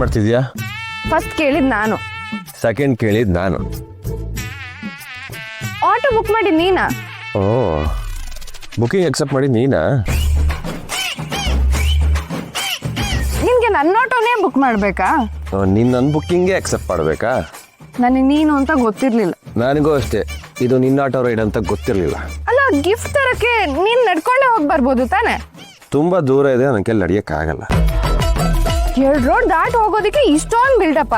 ಮಾಡ್ತಿದ್ಯಾ? ಫಸ್ಟ್ ಕೇಳಿದ್ ನಾನು. ಸೆಕೆಂಡ್ ಕೇಳಿದ್ ನಾನು. ಆಟೋ ಬುಕ್ ಮಾಡಿ ನೀನಾ? ಓ, ಬುಕಿಂಗ್ ಅಕ್ಸೆಪ್ಟ್ ಮಾಡಿ ನೀನಾ? ನಿನ್ಗೆ ನನ್ನ ಆಟೋನೇ ಬುಕ್ ಮಾಡ್ಬೇಕಾ? ನೀನ್ ನನ್ನ ಬುಕ್ಕಿಂಗ್ಗೆ ಅಕ್ಸೆಪ್ಟ್ ಮಾಡ್ಬೇಕಾ? ನನಗೆ ನೀನು ಅಂತ ಗೊತ್ತಿರ್ಲಿಲ್ಲ. ನನಗೂ ಅಷ್ಟೇ, ಇದು ನಿನ್ನ ಆಟೋ ರೈಡ್ ಅಂತ ಗೊತ್ತಿರಲಿಲ್ಲ. ಅಲ್ಲ, ಗಿಫ್ಟ್ ತರಕ್ಕೆ ನೀನ್ ನಡ್ಕೊಂಡೇ ಹೋಗಿ ಬರ್ಬೋದು ತಾನೆ? ತುಂಬಾ ದೂರ ಇದೆ, ನನ್ನ ಕೈಲಿ ನಡಿಯಕ್ಕಾಗಲ್ಲ. 2 ರೋಡ್ ದಾಟ್ ಹೋಗೋದಕ್ಕೆ ಇಷ್ಟೊಂದು ಬಿಲ್ಡಪ್ಪ?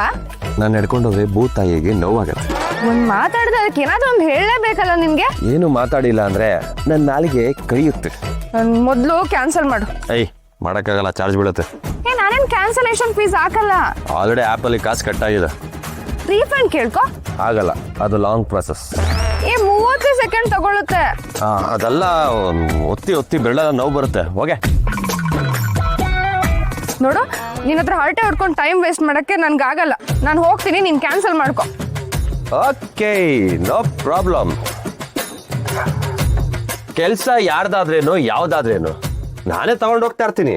ನಾನು ನಡ್ಕೊಂಡೋದ್ರೆ ಭೂತಾಯಿಗೆ ನೋವಾಗತ್ತೆ. ಒಂದ್ ಮಾತಾಡಿದ್ರೆ ಅದಕ್ಕೆ ಏನಾದ್ರೂ ಒಂದು ಹೇಳಲೇಬೇಕಲ್ಲ ನಿನ್ಗೆ? ಏನು ಮಾತಾಡಿಲ್ಲ ಅಂದ್ರೆ ನನ್ನ ನಾಲಿಗೆ ಕೈಯುತ್ತೆ. ಮೊದ್ಲು ಕ್ಯಾನ್ಸಲ್ ಮಾಡು. ಮಾಡಕ್ಕಾಗಲ್ಲ, ಚಾರ್ಜ್ ಬೀಳುತ್ತೆ. ನಾನೇನ್ ಕ್ಯಾನ್ಸಲೇಷನ್ ಫೀಸ್ ಹಾಕಲ್ಲ. ಆಲ್ರೆಡಿ ಆ್ಯಪಲ್ಲಿ ಕಾಸು ಕಟ್ಟಾಗಿದೆ. ರೀಫಂಡ್ ಕೇಳ್ಕೊ. ಆಗಲ್ಲ, ಅದು ಲಾಂಗ್ ಪ್ರೊಸೆಸ್. 30 ಸೆಕೆಂಡ್ ತಗೊಳುತ್ತೆ. ಅದೆಲ್ಲ ಒತ್ತಿ ಒತ್ತಿ ಬೆರಳೆಲ್ಲ ನೋವು ಬರುತ್ತೆ. ಹೋಗೆ ನೋಡು, ನಿನ್ನ ಹತ್ರ ಹರಟೆ ಹೊಡ್ಕೊಂಡು ಟೈಮ್ ವೇಸ್ಟ್ ಮಾಡಕ್ಕೆ ನನ್ಗಾಗಲ್ಲ. ನಾನು ಹೋಗ್ತೀನಿ, ನೀನ್ ಕ್ಯಾನ್ಸಲ್ ಮಾಡ್ಕೊ. Okay, no problem. ಕೆಲಸ ಯಾರ್ದಾದ್ರೇನು ಯಾವ್ದಾದ್ರೇನು ನಾನೇ ತಗೊಂಡು ಹೋಗ್ತಾ ಇರ್ತೀನಿ.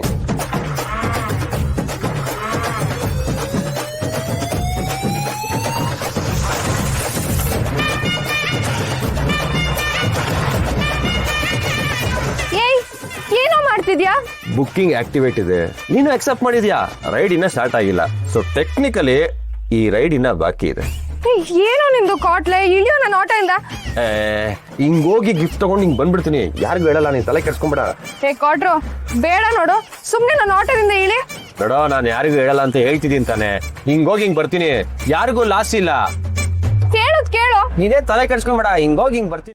ಏನೋ ಮಾಡ್ತಿದ್ಯಾ? ಬುಕ್ಕಿಂಗ್ ಆಕ್ಟಿವೇಟ್ ಇದೆ, ನೀನು ಅಕ್ಸೆಪ್ಟ್ ಮಾಡಿದ್ಯಾ. ರೈಡ್ ಇನ್ನ ಸ್ಟಾರ್ಟ್ ಆಗಿಲ್ಲ, ಸೊ ಟೆಕ್ನಿಕಲಿ ಈ ರೈಡ್ ಇನ್ನ ಬಾಕಿ ಇದೆ. ಏನೋ ನಿಂದು ಕಾಟ್ಲೆ, ಇಳಿಯೋ ನನ್ನ ಆಟೋಯಿಂದ. ಹಿಂಗೋಗಿ ಗಿಫ್ಟ್ ತಗೊಂಡು ಹಿಂಗ್ ಬಂದ್ಬಿಡ್ತೀನಿ. ಯಾರಿಗೂ ಹೇಳಲ್ಲ, ನೀನ್ ತಲೆ ಕೆಡ್ಸ್ಕೊಂಬೇಡ. ಕಾಟ್ರು ಬೇಡ ನೋಡು, ಸುಮ್ನೆ ನನ್ನ ಆಟೋದಿಂದ ಇಳಿ. ನೋಡೋ, ನಾನು ಯಾರಿಗೂ ಹೇಳಲ್ಲ ಅಂತ ಹೇಳ್ತಿದ್ದೀನಿ ತಾನೆ. ಹಿಂಗೋಗಿ ಹಿಂಗ್ ಬರ್ತೀನಿ, ಯಾರಿಗೂ ಲಾಸ್ ಇಲ್ಲ. ಕೇಳು. ನೀನೇ ತಲೆ ಕೆಡ್ಸ್ಕೊಂಬೇಡ, ಹಿಂಗೋಗಿ ಹಿಂಗ್ ಬರ್ತೀನಿ.